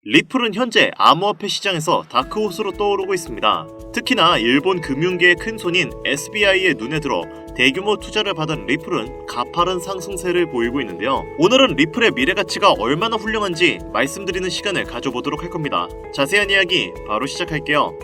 리플은 현재 암호화폐 시장에서 다크호스로 떠오르고 있습니다. 특히나 일본 금융계의 큰손인 SBI의 눈에 들어 대규모 투자를 받은 리플은 가파른 상승세를 보이고 있는데요. 오늘은 리플의 미래가치가 얼마나 훌륭한지 말씀드리는 시간을 가져보도록 할 겁니다. 자세한 이야기 바로 시작할게요.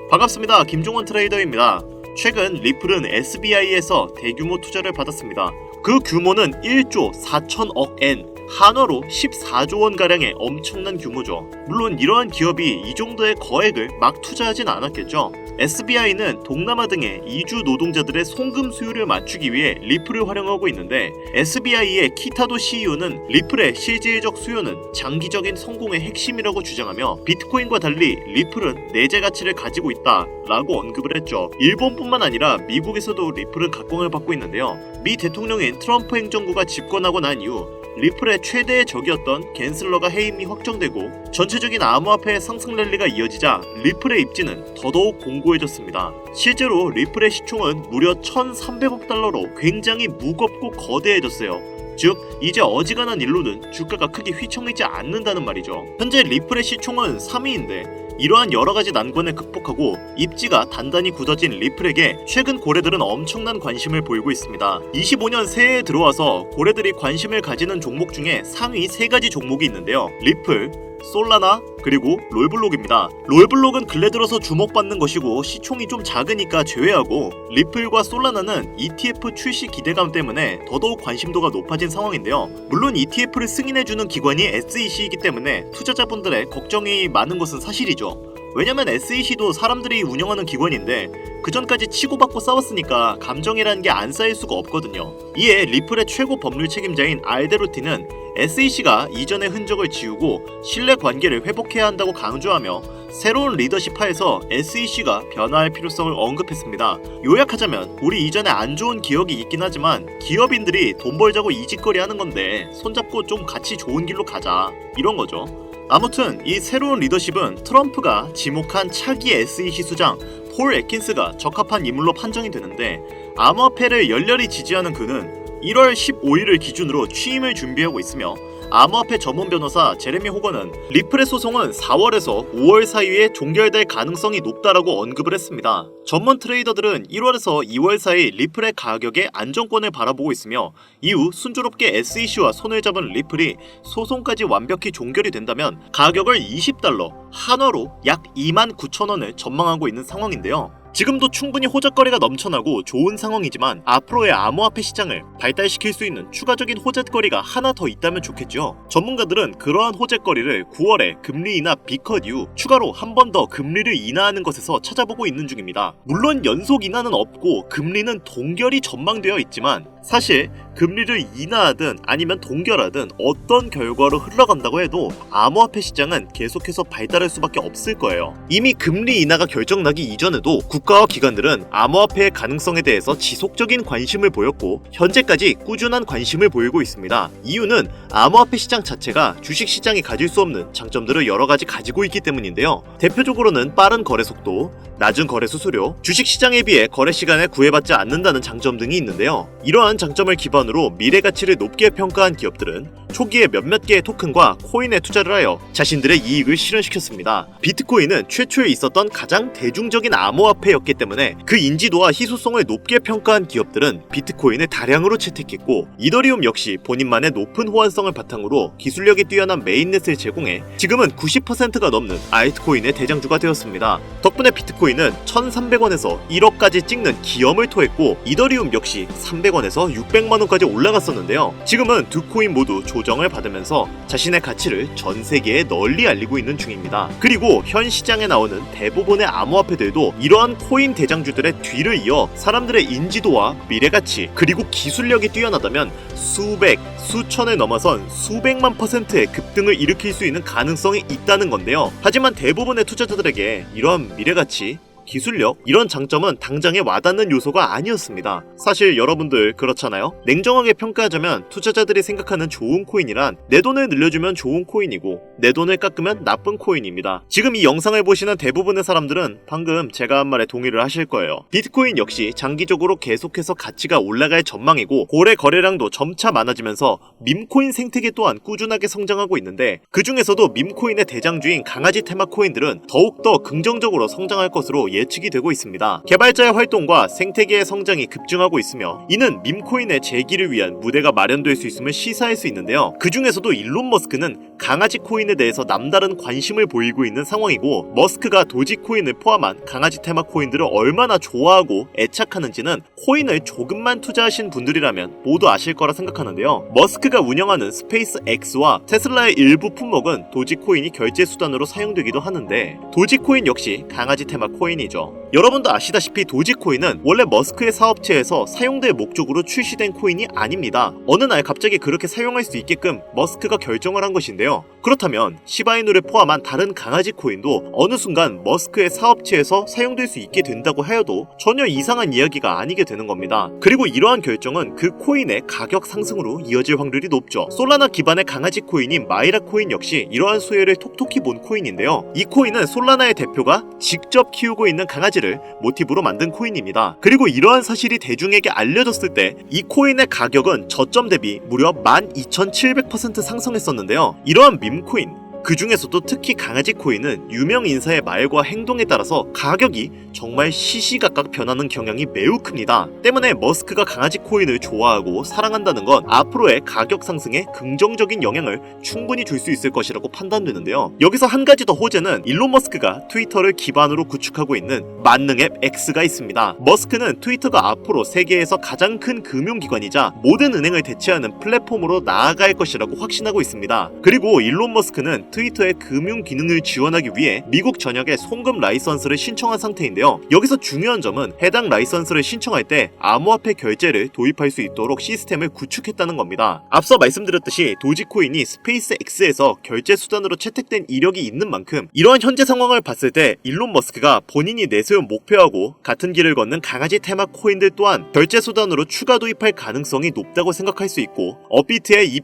반갑습니다. 김종원 트레이더입니다. 최근 리플은 SBI에서 대규모 투자를 받았습니다. 그 규모는 1조 4천억 엔, 한화로 14조 원가량의 엄청난 규모죠. 물론 이러한 기업이 이 정도의 거액을 막 투자하진 않았겠죠. SBI는 동남아 등의 이주 노동자들의 송금 수요를 맞추기 위해 리플을 활용하고 있는데, SBI의 키타도 CEO는 리플의 실질적 수요는 장기적인 성공의 핵심이라고 주장하며 비트코인과 달리 리플은 내재 가치를 가지고 있다라고 언급을 했죠. 일본뿐만 아니라 미국에서도 리플은 각광을 받고 있는데요. 미 대통령인 트럼프 행정부가 집권하고 난 이후 리플의 최대의 적이었던 갠슬러가 해임이 확정되고 전체적인 암호화폐의 상승 랠리가 이어지자 리플의 입지는 더더욱 공고해졌습니다. 실제로 리플의 시총은 무려 1,300억 달러로 굉장히 무겁고 거대해졌어요. 즉, 이제 어지간한 일로는 주가가 크게 휘청이지 않는다는 말이죠. 현재 리플의 시총은 3위인데 이러한 여러가지 난관을 극복하고 입지가 단단히 굳어진 리플에게 최근 고래들은 엄청난 관심을 보이고 있습니다. 25년 새해에 들어와서 고래들이 관심을 가지는 종목 중에 상위 3가지 종목이 있는데요. 리플, 솔라나, 그리고 롤블록입니다. 롤블록은 근래 들어서 주목받는 것이고 시총이 좀 작으니까 제외하고, 리플과 솔라나는 ETF 출시 기대감 때문에 더더욱 관심도가 높아진 상황인데요. 물론 ETF를 승인해주는 기관이 SEC이기 때문에 투자자분들의 걱정이 많은 것은 사실이죠. 왜냐면 SEC도 사람들이 운영하는 기관인데 그전까지 치고받고 싸웠으니까 감정이라는 게 안 쌓일 수가 없거든요. 이에 리플의 최고 법률 책임자인 알데로티는 SEC가 이전의 흔적을 지우고 신뢰 관계를 회복해야 한다고 강조하며 새로운 리더십 하에서 SEC가 변화할 필요성을 언급했습니다. 요약하자면 우리 이전에 안 좋은 기억이 있긴 하지만 기업인들이 돈 벌자고 이짓거리 하는 건데 손잡고 좀 같이 좋은 길로 가자, 이런 거죠. 아무튼 이 새로운 리더십은 트럼프가 지목한 차기 SEC 수장 폴 애킨스가 적합한 인물로 판정이 되는데, 암호화폐를 열렬히 지지하는 그는 1월 15일을 기준으로 취임을 준비하고 있으며, 암호화폐 전문 변호사 제레미 호건은 리플의 소송은 4월에서 5월 사이에 종결될 가능성이 높다라고 언급을 했습니다. 전문 트레이더들은 1월에서 2월 사이 리플의 가격의 안정권을 바라보고 있으며, 이후 순조롭게 SEC와 손을 잡은 리플이 소송까지 완벽히 종결이 된다면 가격을 20달러, 한화로 약 29,000원을 전망하고 있는 상황인데요. 지금도 충분히 호재거리가 넘쳐나고 좋은 상황이지만 앞으로의 암호화폐 시장을 발달시킬 수 있는 추가적인 호재거리가 하나 더 있다면 좋겠죠. 전문가들은 그러한 호재거리를 9월에 금리 인하 B컷 이후 추가로 한 번 더 금리를 인하하는 것에서 찾아보고 있는 중입니다. 물론 연속 인하는 없고 금리는 동결이 전망되어 있지만, 사실 금리를 인하하든 아니면 동결하든 어떤 결과로 흘러간다고 해도 암호화폐 시장은 계속해서 발달할 수밖에 없을 거예요. 이미 금리 인하가 결정나기 이전에도 국가와 기관들은 암호화폐의 가능성에 대해서 지속적인 관심을 보였고 현재까지 꾸준한 관심을 보이고 있습니다. 이유는 암호화폐 시장 자체가 주식시장이 가질 수 없는 장점들을 여러가지 가지고 있기 때문인데요. 대표적으로는 빠른 거래 속도, 낮은 거래 수수료, 주식시장에 비해 거래 시간에 구애받지 않는다는 장점 등이 있는데요. 이러한 장점을 기반으로 미래 가치를 높게 평가한 기업들은 초기에 몇몇 개의 토큰과 코인에 투자를 하여 자신들의 이익을 실현시켰습니다. 비트코인은 최초에 있었던 가장 대중적인 암호화폐였기 때문에 그 인지도와 희소성을 높게 평가한 기업들은 비트코인을 다량으로 채택했고, 이더리움 역시 본인만의 높은 호환성을 바탕으로 기술력이 뛰어난 메인넷을 제공해 지금은 90%가 넘는 알트코인의 대장주가 되었습니다. 덕분에 비트코인은 1,300원에서 1억까지 찍는 기염을 토했고, 이더리움 역시 300원에서 600만원까지 올라갔었는데요. 지금은 두 코인 모두 조정을 받으면서 자신의 가치를 전 세계에 널리 알리고 있는 중입니다. 그리고 현 시장에 나오는 대부분의 암호화폐들도 이러한 코인 대장주들의 뒤를 이어 사람들의 인지도와 미래가치 그리고 기술력이 뛰어나다면 수백, 수천을 넘어선 수백만 %의 급등을 일으킬 수 있는 가능성이 있다는 건데요. 하지만 대부분의 투자자들에게 이러한 미래가치, 기술력 이런 장점은 당장에 와닿는 요소가 아니었습니다. 사실 여러분들 그렇잖아요? 냉정하게 평가하자면 투자자들이 생각하는 좋은 코인이란 내 돈을 늘려주면 좋은 코인이고 내 돈을 깎으면 나쁜 코인입니다. 지금 이 영상을 보시는 대부분의 사람들은 방금 제가 한 말에 동의를 하실 거예요. 비트코인 역시 장기적으로 계속해서 가치가 올라갈 전망이고 고래 거래량도 점차 많아지면서 밈코인 생태계 또한 꾸준하게 성장하고 있는데 그 중에서도 밈코인의 대장주인 강아지 테마 코인들은 더욱더 긍정적으로 성장할 것으로 예측이 되고 있습니다. 개발자의 활동과 생태계의 성장이 급증하고 있으며 이는 밈코인의 재기를 위한 무대가 마련될 수 있음을 시사할 수 있는데요. 그 중에서도 일론 머스크는 강아지 코인에 대해서 남다른 관심을 보이고 있는 상황이고 머스크가 도지코인을 포함한 강아지 테마 코인들을 얼마나 좋아하고 애착하는지는 코인을 조금만 투자하신 분들이라면 모두 아실 거라 생각하는데요. 머스크가 운영하는 스페이스 X와 테슬라의 일부 품목은 도지코인이 결제 수단으로 사용되기도 하는데 도지코인 역시 강아지 테마 코인이죠. 여러분도 아시다시피 도지코인은 원래 머스크의 사업체에서 사용될 목적으로 출시된 코인이 아닙니다. 어느 날 갑자기 그렇게 사용할 수 있게끔 머스크가 결정을 한 것인데요. 그렇다면 시바이누를 포함한 다른 강아지 코인도 어느 순간 머스크의 사업체에서 사용될 수 있게 된다고 하여도 전혀 이상한 이야기가 아니게 되는 겁니다. 그리고 이러한 결정은 그 코인의 가격 상승으로 이어질 확률이 높죠. 솔라나 기반의 강아지 코인인 마이라 코인 역시 이러한 수혜를 톡톡히 본 코인인데요. 이 코인은 솔라나의 대표가 직접 키우고 있는 강아지를 모티브로 만든 코인입니다. 그리고 이러한 사실이 대중에게 알려졌을 때 이 코인의 가격은 저점 대비 무려 12,700% 상승했었는데요. 이러한 밈코인 그 중에서도 특히 강아지 코인은 유명 인사의 말과 행동에 따라서 가격이 정말 시시각각 변하는 경향이 매우 큽니다. 때문에 머스크가 강아지 코인을 좋아하고 사랑한다는 건 앞으로의 가격 상승에 긍정적인 영향을 충분히 줄 수 있을 것이라고 판단되는데요. 여기서 한 가지 더 호재는 일론 머스크가 트위터를 기반으로 구축하고 있는 만능 앱 X가 있습니다. 머스크는 트위터가 앞으로 세계에서 가장 큰 금융기관이자 모든 은행을 대체하는 플랫폼으로 나아갈 것이라고 확신하고 있습니다. 그리고 일론 머스크는 트위터의 금융 기능을 지원하기 위해 미국 전역에 송금 라이선스를 신청한 상태인데요. 여기서 중요한 점은 해당 라이선스를 신청할 때 암호화폐 결제를 도입할 수 있도록 시스템을 구축했다는 겁니다. 앞서 말씀드렸듯이 도지코인이 스페이스 X에서 결제 수단으로 채택된 이력이 있는 만큼 이러한 현재 상황을 봤을 때 일론 머스크가 본인이 내세운 목표하고 같은 길을 걷는 강아지 테마 코인들 또한 결제 수단으로 추가 도입할 가능성이 높다고 생각할 수 있고 업비트의 이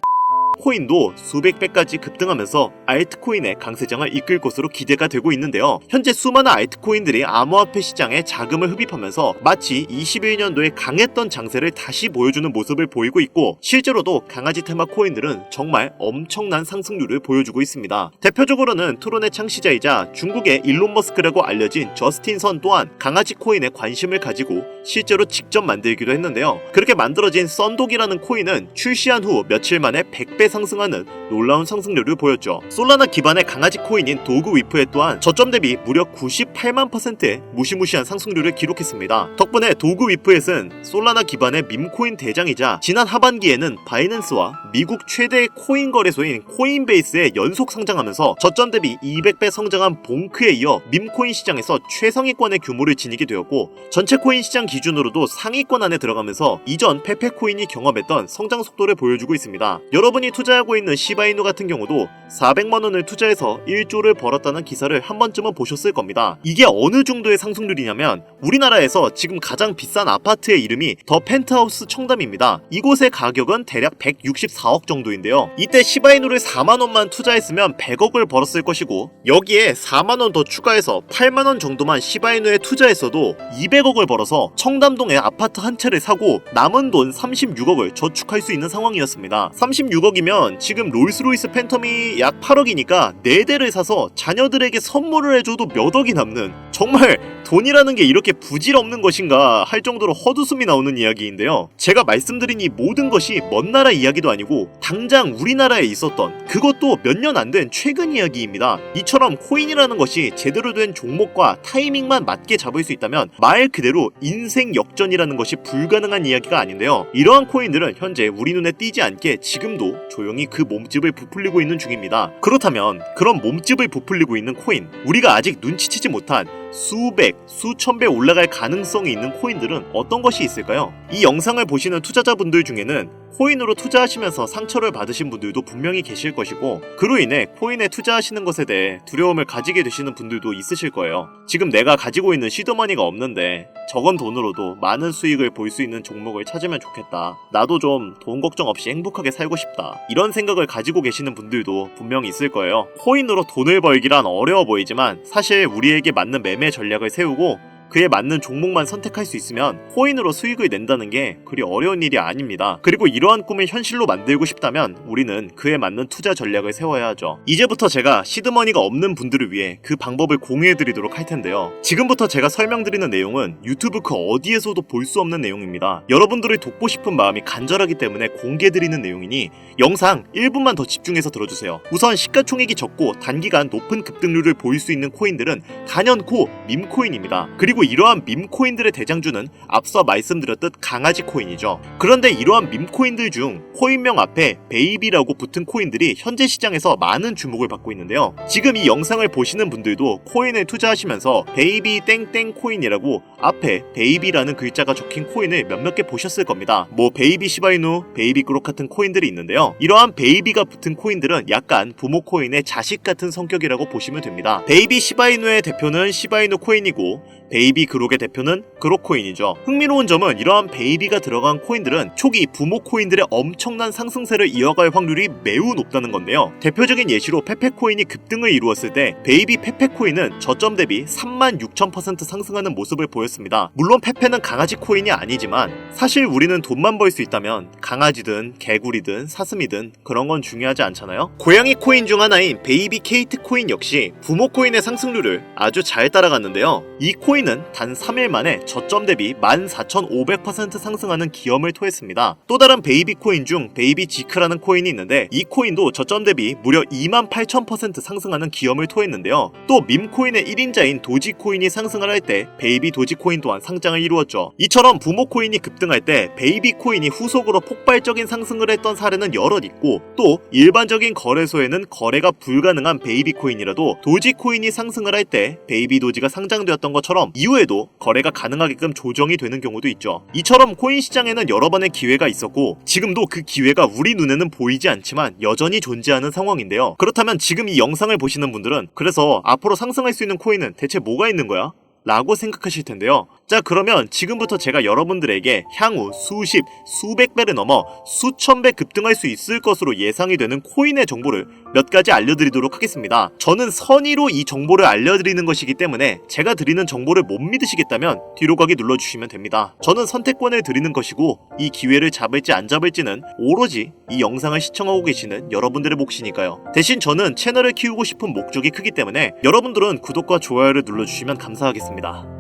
코인도 수백 배까지 급등하면서 알트코인의 강세장을 이끌 것으로 기대가 되고 있는데요. 현재 수많은 알트코인들이 암호화폐 시장에 자금을 흡입하면서 마치 21년도에 강했던 장세를 다시 보여주는 모습을 보이고 있고 실제로도 강아지 테마 코인들은 정말 엄청난 상승률을 보여주고 있습니다. 대표적으로는 트론의 창시자이자 중국의 일론 머스크라고 알려진 저스틴 선 또한 강아지 코인에 관심을 가지고 실제로 직접 만들기도 했는데요. 그렇게 만들어진 썬독이라는 코인은 출시한 후 며칠 만에 100배 상승하는 놀라운 상승률을 보였죠. 솔라나 기반의 강아지 코인인 도그 위프에 또한 저점 대비 무려 98만 %의 무시무시한 상승률을 기록했습니다. 덕분에 도그 위프엣은 솔라나 기반의 밈코인 대장이자 지난 하반기에는 바이낸스와 미국 최대의 코인 거래소인 코인베이스에 연속 상장하면서 저점 대비 200배 성장한 봉크에 이어 밈코인 시장에서 최상위권의 규모를 지니게 되었고 전체 코인 시장 기준으로도 상위권 안에 들어가면서 이전 페페코인이 경험했던 성장 속도를 보여주고 있습니다. 여러분이 투자하고 있는 시바이누 같은 경우도 400만원을 투자해서 1조를 벌었다는 기사를 한 번쯤은 보셨을 겁니다. 이게 어느 정도의 상승률이냐면 우리나라에서 지금 가장 비싼 아파트의 이름이 더 펜트하우스 청담입니다. 이곳의 가격은 대략 164억 정도인데요. 이때 시바이누를 4만원만 투자했으면 100억을 벌었을 것이고 여기에 4만원 더 추가해서 8만원 정도만 시바이누에 투자했어도 200억을 벌어서 청담동에 아파트 한 채를 사고 남은 돈 36억을 저축할 수 있는 상황이었습니다. 36억이면 지금 롤스로이스 팬텀이 약 8억이니까 4대를 사서 자녀들에게 선물을 해줘도 몇 억이 남는, 정말 돈이라는 게 이렇게 부질없는 것인가 할 정도로 헛웃음이 나오는 이야기인데요. 제가 말씀드린 이 모든 것이 먼 나라 이야기도 아니고 당장 우리나라에 있었던, 그것도 몇 년 안 된 최근 이야기입니다. 이처럼 코인이라는 것이 제대로 된 종목과 타이밍만 맞게 잡을 수 있다면 말 그대로 인생 역전이라는 것이 불가능한 이야기가 아닌데요. 이러한 코인들은 현재 우리 눈에 띄지 않게 지금도 조용히 그 몸집을 부풀리고 있는 중입니다. 그렇다면 그런 몸집을 부풀리고 있는 코인, 우리가 아직 눈치채지 못한 수백, 수천 배 올라갈 가능성이 있는 코인들은 어떤 것이 있을까요? 이 영상을 보시는 투자자분들 중에는 코인으로 투자하시면서 상처를 받으신 분들도 분명히 계실 것이고, 그로 인해 코인에 투자하시는 것에 대해 두려움을 가지게 되시는 분들도 있으실 거예요. 지금 내가 가지고 있는 시드머니가 없는데 적은 돈으로도 많은 수익을 볼 수 있는 종목을 찾으면 좋겠다. 나도 좀 돈 걱정 없이 행복하게 살고 싶다. 이런 생각을 가지고 계시는 분들도 분명히 있을 거예요. 코인으로 돈을 벌기란 어려워 보이지만 사실 우리에게 맞는 매매 전략을 세우고 그에 맞는 종목만 선택할 수 있으면 코인으로 수익을 낸다는 게 그리 어려운 일이 아닙니다. 그리고 이러한 꿈을 현실로 만들고 싶다면 우리는 그에 맞는 투자 전략을 세워야 하죠. 이제부터 제가 시드머니가 없는 분들을 위해 그 방법을 공유해드리도록 할 텐데요. 지금부터 제가 설명드리는 내용은 유튜브 그 어디에서도 볼 수 없는 내용입니다. 여러분들을 돕고 싶은 마음이 간절하기 때문에 공개드리는 내용이니 영상 1분만 더 집중해서 들어주세요. 우선 시가총액이 적고 단기간 높은 급등률을 보일 수 있는 코인들은 단연코 밈코인입니다. 그리고 이러한 밈코인들의 대장주는 앞서 말씀드렸듯 강아지 코인이죠. 그런데 이러한 밈코인들 중 코인명 앞에 베이비라고 붙은 코인들이 현재 시장에서 많은 주목을 받고 있는데요. 지금 이 영상을 보시는 분들도 코인을 투자하시면서 베이비 땡땡 코인이라고 앞에 베이비라는 글자가 적힌 코인을 몇몇 개 보셨을 겁니다. 뭐 베이비 시바이누, 베이비 그록 같은 코인들이 있는데요. 이러한 베이비가 붙은 코인들은 약간 부모 코인의 자식 같은 성격이라고 보시면 됩니다. 베이비 시바이누의 대표는 시바이누 코인이고 베이비 그록의 대표는 그록 코인이죠. 흥미로운 점은 이러한 베이비가 들어간 코인들은 초기 부모 코인들의 엄청난 상승세를 이어갈 확률이 매우 높다는 건데요. 대표적인 예시로 페페 코인이 급등을 이루었을 때 베이비 페페 코인은 저점 대비 36,000% 상승하는 모습을 보였습니다. 물론 페페는 강아지 코인이 아니지만 사실 우리는 돈만 벌 수 있다면 강아지든 개구리든 사슴이든 그런 건 중요하지 않잖아요. 고양이 코인 중 하나인 베이비 케이트 코인 역시 부모 코인의 상승률을 아주 잘 따라갔는데요. 이 코인은 단 3일 만에 저점 대비 14,500% 상승하는 기염을 토했습니다. 또 다른 베이비 코인 중 베이비 지크라는 코인이 있는데 이 코인도 저점 대비 무려 28,000% 상승하는 기염을 토했는데요. 또 밈코인의 1인자인 도지코인이 상승을 할 때 베이비 도지코인 또한 상장을 이루었죠. 이처럼 부모 코인이 급등할 때 베이비 코인이 후속으로 폭발적인 상승을 했던 사례는 여럿 있고, 또 일반적인 거래소에는 거래가 불가능한 베이비 코인이라도 도지코인이 상승을 할 때 베이비 도지가 상장되었던 것처럼 이후에도 거래가 가능하게끔 조정이 되는 경우도 있죠. 이처럼 코인 시장에는 여러 번의 기회가 있었고 지금도 그 기회가 우리 눈에는 보이지 않지만 여전히 존재하는 상황인데요. 그렇다면 지금 이 영상을 보시는 분들은 그래서 앞으로 상승할 수 있는 코인은 대체 뭐가 있는 거야? 라고 생각하실 텐데요. 자, 그러면 지금부터 제가 여러분들에게 향후 수십, 수백 배를 넘어 수천 배 급등할 수 있을 것으로 예상이 되는 코인의 정보를 몇 가지 알려드리도록 하겠습니다. 저는 선의로 이 정보를 알려드리는 것이기 때문에 제가 드리는 정보를 못 믿으시겠다면 뒤로 가기 눌러주시면 됩니다. 저는 선택권을 드리는 것이고 이 기회를 잡을지 안 잡을지는 오로지 이 영상을 시청하고 계시는 여러분들의 몫이니까요. 대신 저는 채널을 키우고 싶은 목적이 크기 때문에 여러분들은 구독과 좋아요를 눌러주시면 감사하겠습니다.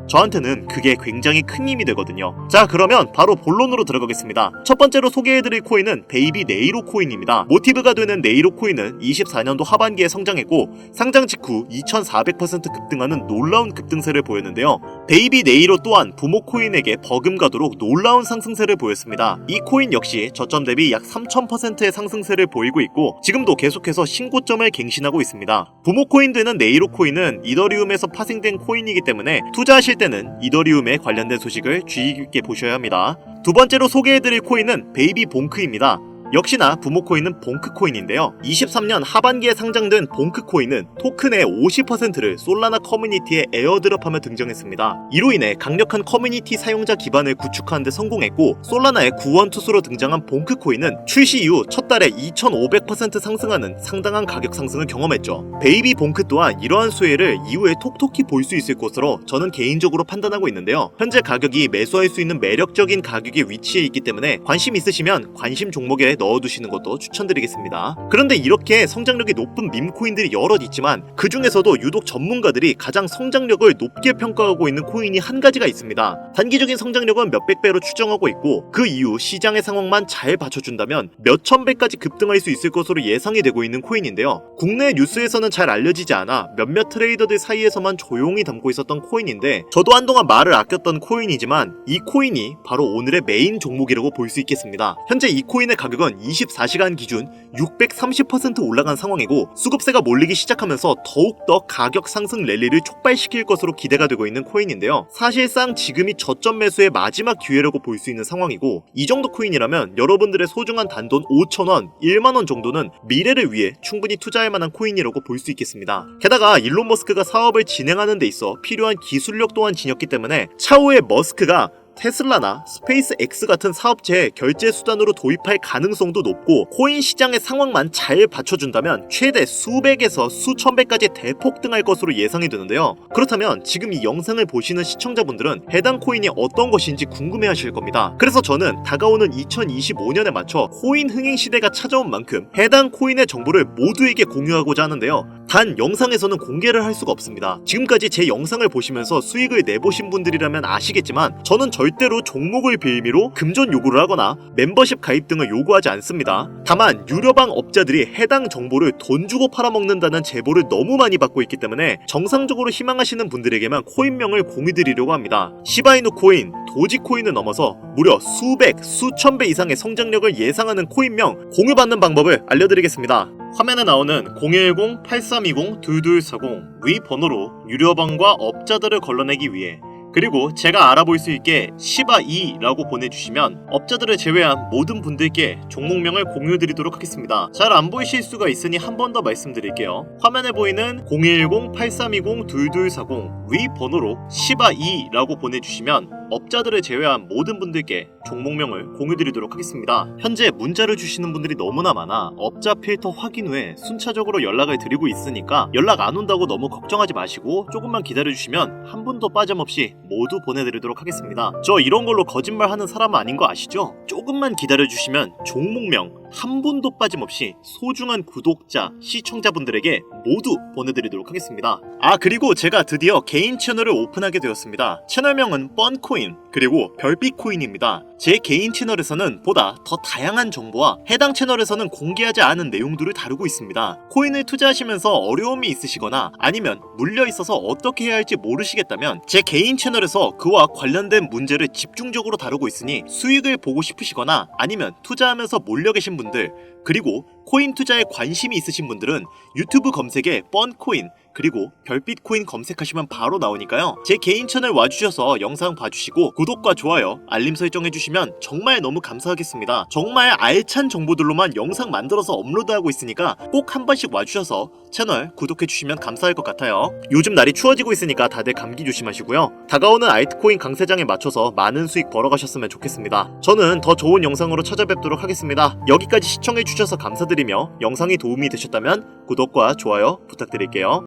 저한테는 그게 굉장히 큰 힘이 되거든요. 자, 그러면 바로 본론으로 들어가겠습니다. 첫 번째로 소개해드릴 코인은 베이비 네이로 코인입니다. 모티브가 되는 네이로 코인은 24년도 하반기에 성장했고 상장 직후 2400% 급등하는 놀라운 급등세를 보였는데요. 베이비 네이로 또한 부모 코인에게 버금가도록 놀라운 상승세를 보였습니다. 이 코인 역시 저점 대비 약 3000%의 상승세를 보이고 있고 지금도 계속해서 신고점을 갱신하고 있습니다. 부모 코인 되는 네이로 코인은 이더리움에서 파생된 코인이기 때문에 투자하실 때는 이더리움에 관련된 소식을 주의 깊게 보셔야 합니다. 두 번째로 소개해드릴 코인은 베이비 봉크입니다. 역시나 부모 코인은 봉크 코인인데요. 23년 하반기에 상장된 봉크 코인은 토큰의 50%를 솔라나 커뮤니티에 에어드롭하며 등장했습니다. 이로 인해 강력한 커뮤니티 사용자 기반을 구축하는 데 성공했고 솔라나의 구원투수로 등장한 봉크 코인은 출시 이후 첫 달에 2500% 상승하는 상당한 가격 상승을 경험했죠. 베이비 봉크 또한 이러한 수혜를 이후에 톡톡히 볼 수 있을 것으로 저는 개인적으로 판단하고 있는데요. 현재 가격이 매수할 수 있는 매력적인 가격에 위치해 있기 때문에 관심 있으시면 관심 종목에 넣어두시는 것도 추천드리겠습니다. 그런데 이렇게 성장력이 높은 밈코인들이 여럿 있지만 그 중에서도 유독 전문가들이 가장 성장력을 높게 평가하고 있는 코인이 한 가지가 있습니다. 단기적인 성장력은 몇백 배로 추정하고 있고 그 이후 시장의 상황만 잘 받쳐준다면 몇천 배까지 급등할 수 있을 것으로 예상이 되고 있는 코인인데요. 국내 뉴스에서는 잘 알려지지 않아 몇몇 트레이더들 사이에서만 조용히 담고 있었던 코인인데 저도 한동안 말을 아꼈던 코인이지만 이 코인이 바로 오늘의 메인 종목이라고 볼 수 있겠습니다. 현재 이 코인의 가격은 이번 24시간 기준 630% 올라간 상황이고 수급세가 몰리기 시작하면서 더욱더 가격 상승 랠리를 촉발시킬 것으로 기대가 되고 있는 코인인데요. 사실상 지금이 저점 매수의 마지막 기회라고 볼 수 있는 상황이고 이 정도 코인이라면 여러분들의 소중한 단돈 5,000원, 1만원 정도는 미래를 위해 충분히 투자할 만한 코인이라고 볼 수 있겠습니다. 게다가 일론 머스크가 사업을 진행하는 데 있어 필요한 기술력 또한 지녔기 때문에 차후에 머스크가 테슬라나 스페이스 X 같은 사업체에 결제 수단으로 도입할 가능성도 높고 코인 시장의 상황만 잘 받쳐준다면 최대 수백에서 수천 배까지 대폭등할 것으로 예상이 되는데요. 그렇다면 지금 이 영상을 보시는 시청자분들은 해당 코인이 어떤 것인지 궁금해하실 겁니다. 그래서 저는 다가오는 2025년에 맞춰 코인 흥행 시대가 찾아온 만큼 해당 코인의 정보를 모두에게 공유하고자 하는데요. 단 영상에서는 공개를 할 수가 없습니다. 지금까지 제 영상을 보시면서 수익을 내보신 분들이라면 아시겠지만 저는 절대로 종목을 빌미로 금전 요구를 하거나 멤버십 가입 등을 요구하지 않습니다. 다만 유료방 업자들이 해당 정보를 돈 주고 팔아먹는다는 제보를 너무 많이 받고 있기 때문에 정상적으로 희망하시는 분들에게만 코인명을 공유드리려고 합니다. 시바이누 코인, 도지코인을 넘어서 무려 수백, 수천 배 이상의 성장력을 예상하는 코인명 공유받는 방법을 알려드리겠습니다. 화면에 나오는 010-8320-2240 위 번호로 유료방과 업자들을 걸러내기 위해 그리고 제가 알아볼 수 있게 시바2라고 보내주시면 업자들을 제외한 모든 분들께 종목명을 공유드리도록 하겠습니다. 잘 안 보이실 수가 있으니 한 번 더 말씀드릴게요. 화면에 보이는 010-8320-2240 위 번호로 시바2라고 보내주시면 업자들을 제외한 모든 분들께 종목명을 공유드리도록 하겠습니다. 현재 문자를 주시는 분들이 너무나 많아 업자 필터 확인 후에 순차적으로 연락을 드리고 있으니까 연락 안 온다고 너무 걱정하지 마시고 조금만 기다려주시면 한 분도 빠짐없이 모두 보내드리도록 하겠습니다. 저 이런 걸로 거짓말하는 사람 아닌 거 아시죠? 조금만 기다려주시면 종목명 한 분도 빠짐없이 소중한 구독자, 시청자분들에게 모두 보내드리도록 하겠습니다. 그리고 제가 드디어 개인 채널을 오픈하게 되었습니다. 채널명은 뻔코인 그리고 별빛코인입니다. 제 개인 채널에서는 보다 더 다양한 정보와 해당 채널에서는 공개하지 않은 내용들을 다루고 있습니다. 코인을 투자하시면서 어려움이 있으시거나 아니면 물려있어서 어떻게 해야 할지 모르시겠다면 제 개인 채널에서 그와 관련된 문제를 집중적으로 다루고 있으니 수익을 보고 싶으시거나 아니면 투자하면서 몰려 계신 분들 그리고 코인 투자에 관심이 있으신 분들은 유튜브 검색에 뻔코인 그리고 별빛코인 검색하시면 바로 나오니까요. 제 개인 채널 와주셔서 영상 봐주시고 구독과 좋아요, 알림 설정해주시면 정말 너무 감사하겠습니다. 정말 알찬 정보들로만 영상 만들어서 업로드하고 있으니까 꼭 한 번씩 와주셔서 채널 구독해주시면 감사할 것 같아요. 요즘 날이 추워지고 있으니까 다들 감기 조심하시고요. 다가오는 알트코인 강세장에 맞춰서 많은 수익 벌어가셨으면 좋겠습니다. 저는 더 좋은 영상으로 찾아뵙도록 하겠습니다. 여기까지 시청해주셔서 감사드리며 영상이 도움이 되셨다면 구독과 좋아요 부탁드릴게요.